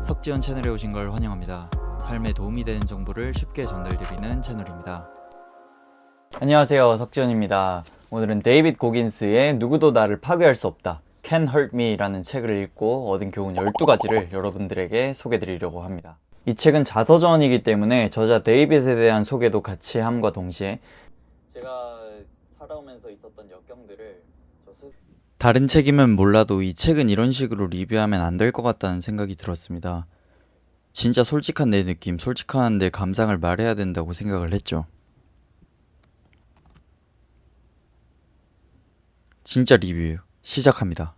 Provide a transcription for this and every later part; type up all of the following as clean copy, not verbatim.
석지원 채널에 오신 걸 환영합니다. 삶에 도움이 되는 정보를 쉽게 전달드리는 채널입니다. 안녕하세요, 석지원입니다. 오늘은 데이빗 고긴스의 누구도 나를 파괴할 수 없다, Can't Hurt Me라는 책을 읽고 얻은 교훈 12가지를 여러분들에게 소개드리려고 합니다. 이 책은 자서전이기 때문에 저자 데이빗에 대한 소개도 같이 함과 동시에 제가 살아오면서 있었던 역경들을 다른 책이면 몰라도 이 책은 이런 식으로 리뷰하면 안 될 것 같다는 생각이 들었습니다. 진짜 솔직한 내 느낌, 솔직한 내 감상을 말해야 된다고 생각을 했죠. 진짜 리뷰 시작합니다.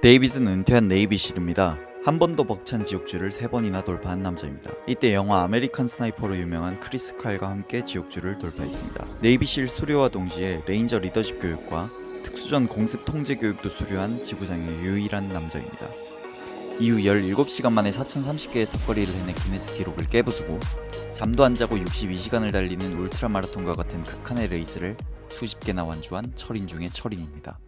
데이빗은 은퇴한 네이비실입니다. 한 번도 벅찬 지옥주를 3번이나 돌파한 남자입니다. 이때 영화 아메리칸 스나이퍼로 유명한 크리스 칼과 함께 지옥주를 돌파했습니다. 네이비실 수료와 동시에 레인저 리더십 교육과 특수전 공습 통제 교육도 수료한 지구상의 유일한 남자입니다. 이후 17시간 만에 4030개의 턱걸이를 해내 기네스 기록을 깨부수고 잠도 안 자고 62시간을 달리는 울트라 마라톤과 같은 극한의 레이스를 수십 개나 완주한 철인 중의 철인입니다.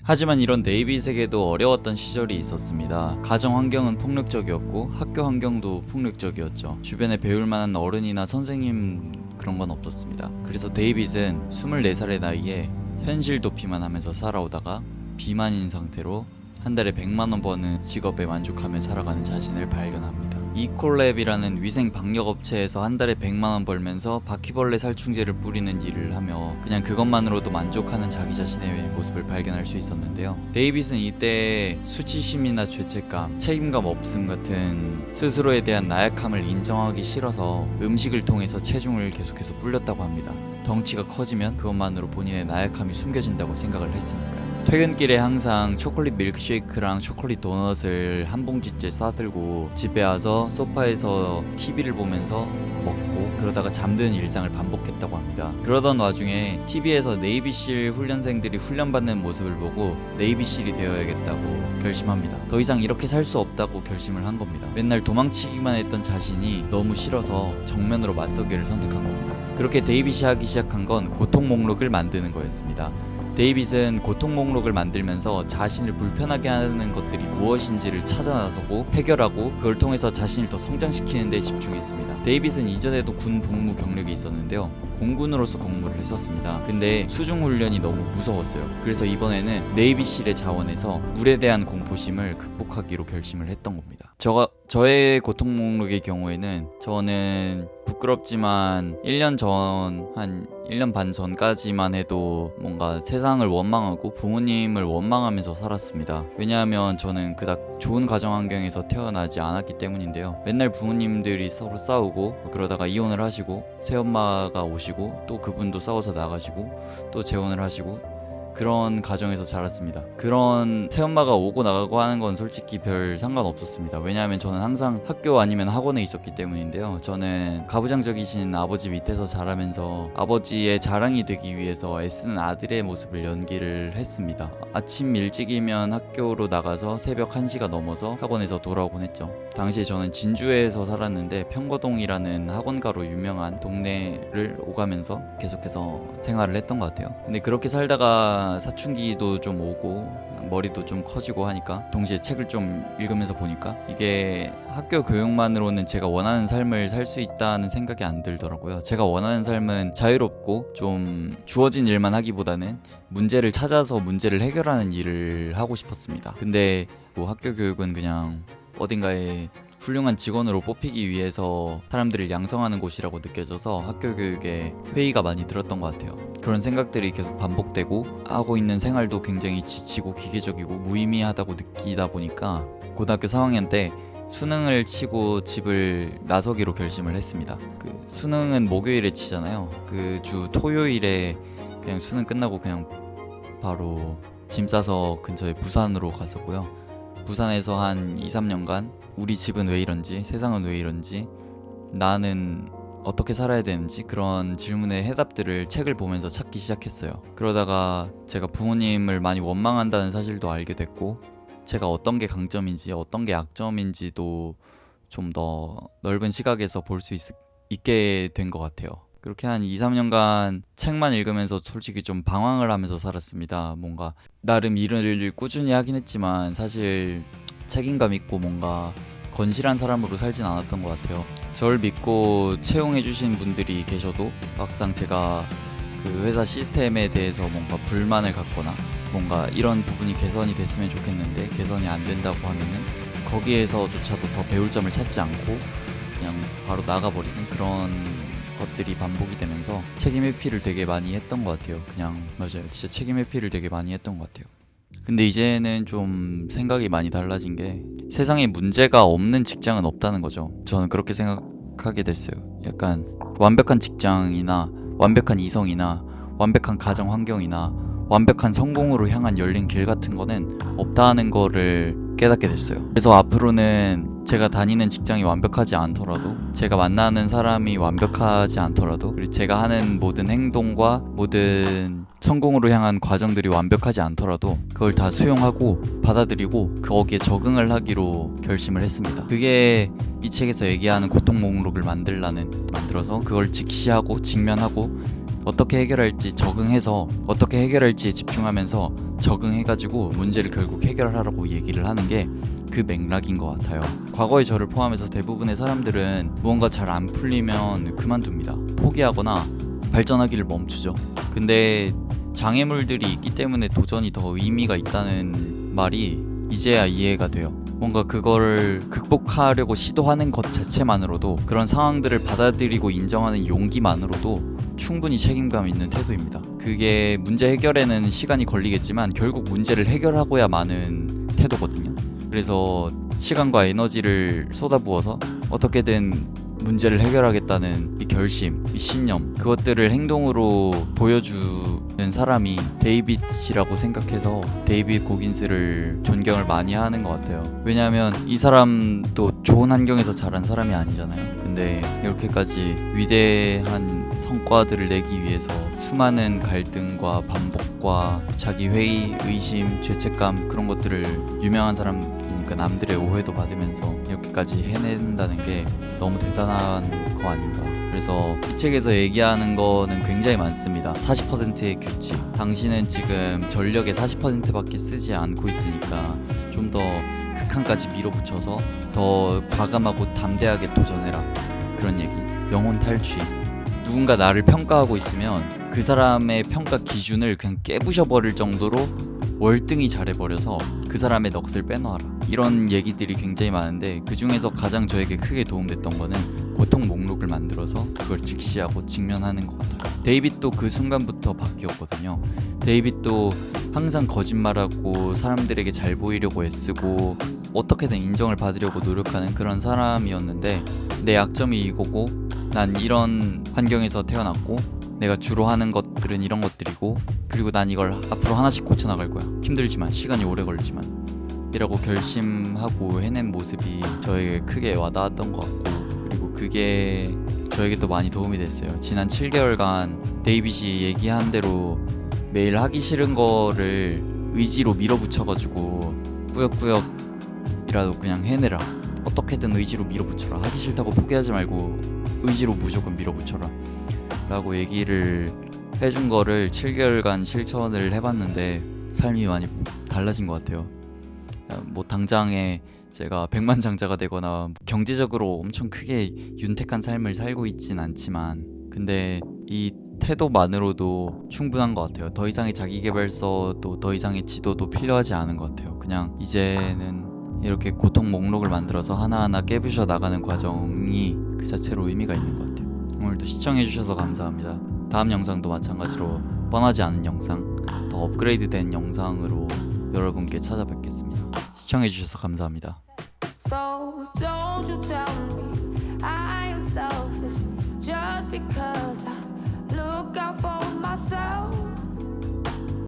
하지만 이런 데이빗에게도 어려웠던 시절이 있었습니다. 가정 환경은 폭력적이었고 학교 환경도 폭력적이었죠. 주변에 배울 만한 어른이나 선생님 그런 건 없었습니다. 그래서 데이빗은 24살의 나이에 현실 도피만 하면서 살아오다가 비만인 상태로 한 달에 100만원 버는 직업에 만족하며 살아가는 자신을 발견합니다. 이콜랩이라는 위생 방역 업체에서 한 달에 100만원 벌면서 바퀴벌레 살충제를 뿌리는 일을 하며 그냥 그것만으로도 만족하는 자기 자신의 모습을 발견할 수 있었는데요. 데이빗은 이때 수치심이나 죄책감, 책임감 없음 같은 스스로에 대한 나약함을 인정하기 싫어서 음식을 통해서 체중을 계속해서 불렸다고 합니다. 덩치가 커지면 그것만으로 본인의 나약함이 숨겨진다고 생각을 했으니까요. 퇴근길에 항상 초콜릿 밀크쉐이크랑 초콜릿 도넛을 한 봉지째 싸들고 집에 와서 소파에서 TV를 보면서 먹고 그러다가 잠드는 일상을 반복했다고 합니다. 그러던 와중에 TV에서 네이비실 훈련생들이 훈련받는 모습을 보고 네이비실이 되어야겠다고 결심합니다. 더 이상 이렇게 살 수 없다고 결심을 한 겁니다. 맨날 도망치기만 했던 자신이 너무 싫어서 정면으로 맞서기를 선택한 겁니다. 그렇게 데이빗이 하기 시작한 건 고통 목록을 만드는 거였습니다. 데이빗은 고통 목록을 만들면서 자신을 불편하게 하는 것들이 무엇인지를 찾아 나서고 해결하고 그걸 통해서 자신을 더 성장시키는 데 집중했습니다. 데이빗은 이전에도 군 복무 경력이 있었는데요. 공군으로서 복무를 했었습니다. 근데 수중 훈련이 너무 무서웠어요. 그래서 이번에는 네이비실의 자원에서 물에 대한 공포심을 극복하기로 결심을 했던 겁니다. 저의 고통 목록의 경우에는 저는 부끄럽지만 1년 전, 한 1년 반 전까지만 해도 뭔가 세상을 원망하고 부모님을 원망하면서 살았습니다. 왜냐하면 저는 그닥 좋은 가정 환경에서 태어나지 않았기 때문인데요. 맨날 부모님들이 서로 싸우고 그러다가 이혼을 하시고 새엄마가 오시고 또 그분도 싸워서 나가시고 또 재혼을 하시고 그런 가정에서 자랐습니다. 그런 새엄마가 오고 나가고 하는 건 솔직히 별 상관없었습니다. 왜냐하면 저는 항상 학교 아니면 학원에 있었기 때문인데요. 저는 가부장적이신 아버지 밑에서 자라면서 아버지의 자랑이 되기 위해서 애쓰는 아들의 모습을 연기를 했습니다. 아침 일찍이면 학교로 나가서 새벽 1시가 넘어서 학원에서 돌아오곤 했죠. 당시에 저는 진주에서 살았는데 평거동이라는 학원가로 유명한 동네를 오가면서 계속해서 생활을 했던 것 같아요. 근데 그렇게 살다가 사춘기도 좀 오고 머리도 좀 커지고 하니까 동시에 책을 좀 읽으면서 보니까 이게 학교 교육만으로는 제가 원하는 삶을 살 수 있다는 생각이 안 들더라고요. 제가 원하는 삶은 자유롭고 좀 주어진 일만 하기보다는 문제를 찾아서 문제를 해결하는 일을 하고 싶었습니다. 근데 뭐 학교 교육은 그냥 어딘가에 훌륭한 직원으로 뽑히기 위해서 사람들을 양성하는 곳이라고 느껴져서 학교 교육에 회의가 많이 들었던 것 같아요. 그런 생각들이 계속 반복되고 하고 있는 생활도 굉장히 지치고 기계적이고 무의미하다고 느끼다 보니까 고등학교 4학년 때 수능을 치고 집을 나서기로 결심을 했습니다. 그 수능은 목요일에 치잖아요. 그 주 토요일에 그냥 수능 끝나고 그냥 바로 짐 싸서 근처에 부산으로 갔었고요. 부산에서 한 2-3년간 우리 집은 왜 이런지, 세상은 왜 이런지, 나는 어떻게 살아야 되는지 그런 질문의 해답들을 책을 보면서 찾기 시작했어요. 그러다가 제가 부모님을 많이 원망한다는 사실도 알게 됐고 제가 어떤 게 강점인지 어떤 게 약점인지도 좀 더 넓은 시각에서 볼 수 있게 된 것 같아요. 그렇게 한 2-3년간 책만 읽으면서 솔직히 좀 방황을 하면서 살았습니다. 뭔가 나름 일을 꾸준히 하긴 했지만 사실 책임감 있고 뭔가 건실한 사람으로 살진 않았던 것 같아요. 저를 믿고 채용해주신 분들이 계셔도 막상 제가 그 회사 시스템에 대해서 뭔가 불만을 갖거나 뭔가 이런 부분이 개선이 됐으면 좋겠는데 개선이 안 된다고 하면은 거기에서조차도 더 배울 점을 찾지 않고 그냥 바로 나가버리는 그런 것들이 반복이 되면서 책임 회피를 되게 많이 했던 것 같아요. 그냥 맞아요. 진짜 책임 회피를 되게 많이 했던 것 같아요. 근데 이제는 좀 생각이 많이 달라진 게 세상에 문제가 없는 직장은 없다는 거죠. 저는 그렇게 생각하게 됐어요. 약간 완벽한 직장이나 완벽한 이성이나 완벽한 가정 환경이나 완벽한 성공으로 향한 열린 길 같은 거는 없다는 거를 깨닫게 됐어요. 그래서 앞으로는 제가 다니는 직장이 완벽하지 않더라도 제가 만나는 사람이 완벽하지 않더라도 그리고 제가 하는 모든 행동과 모든 성공으로 향한 과정들이 완벽하지 않더라도 그걸 다 수용하고 받아들이고 거기에 적응을 하기로 결심을 했습니다. 그게 이 책에서 얘기하는 고통 목록을 만들어서 그걸 직시하고 직면하고 어떻게 해결할지 적응해서 어떻게 해결할지에 집중하면서 적응해가지고 문제를 결국 해결하라고 얘기를 하는 게 그 맥락인 것 같아요. 과거의 저를 포함해서 대부분의 사람들은 무언가 잘 안 풀리면 그만둡니다. 포기하거나 발전하기를 멈추죠. 근데 장애물들이 있기 때문에 도전이 더 의미가 있다는 말이 이제야 이해가 돼요. 뭔가 그거를 극복하려고 시도하는 것 자체만으로도 그런 상황들을 받아들이고 인정하는 용기만으로도 충분히 책임감 있는 태도입니다. 그게 문제 해결에는 시간이 걸리겠지만 결국 문제를 해결하고야 마는 태도거든요. 그래서 시간과 에너지를 쏟아부어서 어떻게든 문제를 해결하겠다는 이 결심, 이 신념, 그것들을 행동으로 보여주는 사람이 데이빗이라고 생각해서 데이빗 고긴스를 존경을 많이 하는 것 같아요. 왜냐하면 이 사람도 좋은 환경에서 자란 사람이 아니잖아요. 근데 이렇게까지 위대한 성과들을 내기 위해서 수많은 갈등과 반복과 자기 회의, 의심, 죄책감 그런 것들을 유명한 사람이니까 남들의 오해도 받으면서 이렇게까지 해낸다는 게 너무 대단한 거 아닌가. 그래서 이 책에서 얘기하는 거는 굉장히 많습니다. 40%의 규칙. 당신은 지금 전력의 40%밖에 쓰지 않고 있으니까 좀 더 극한까지 밀어붙여서 더 과감하고 담대하게 도전해라. 그런 얘기. 영혼 탈취. 누군가 나를 평가하고 있으면 그 사람의 평가 기준을 그냥 깨부셔버릴 정도로 월등히 잘해버려서 그 사람의 넋을 빼놓아라. 이런 얘기들이 굉장히 많은데 그 중에서 가장 저에게 크게 도움됐던 거는 고통 목록을 만들어서 그걸 직시하고 직면하는 것 같아요. 데이빗도 그 순간부터 바뀌었거든요. 데이빗도 항상 거짓말하고 사람들에게 잘 보이려고 애쓰고 어떻게든 인정을 받으려고 노력하는 그런 사람이었는데 내 약점이 이거고 난 이런 환경에서 태어났고 내가 주로 하는 것들은 이런 것들이고 그리고 난 이걸 앞으로 하나씩 고쳐나갈 거야. 힘들지만 시간이 오래 걸리지만 이라고 결심하고 해낸 모습이 저에게 크게 와닿았던 것 같고 그리고 그게 저에게도 많이 도움이 됐어요. 지난 7개월간 데이빗이 얘기한 대로 매일 하기 싫은 거를 의지로 밀어붙여가지고 꾸역꾸역이라도 그냥 해내라. 어떻게든 의지로 밀어붙여라. 하기 싫다고 포기하지 말고 의지로 무조건 밀어붙여라 라고 얘기를 해준 거를 7개월간 실천을 해봤는데 삶이 많이 달라진 것 같아요. 뭐 당장에 제가 백만장자가 되거나 경제적으로 엄청 크게 윤택한 삶을 살고 있진 않지만 근데 이 태도만으로도 충분한 것 같아요. 더 이상의 자기계발서도 더 이상의 지도도 필요하지 않은 것 같아요. 그냥 이제는 이렇게 고통 목록을 만들어서 하나하나 깨부셔 나가는 과정이 그 자체로 의미가 있는 것 같아요. 오늘도 시청해주셔서 감사합니다. 다음 영상도 마찬가지로 뻔하지 않은 영상, 더 업그레이드된 영상으로 여러분께 찾아뵙겠습니다. 시청해주셔서 감사합니다. So don't you tell me I am selfish just because I look out for myself.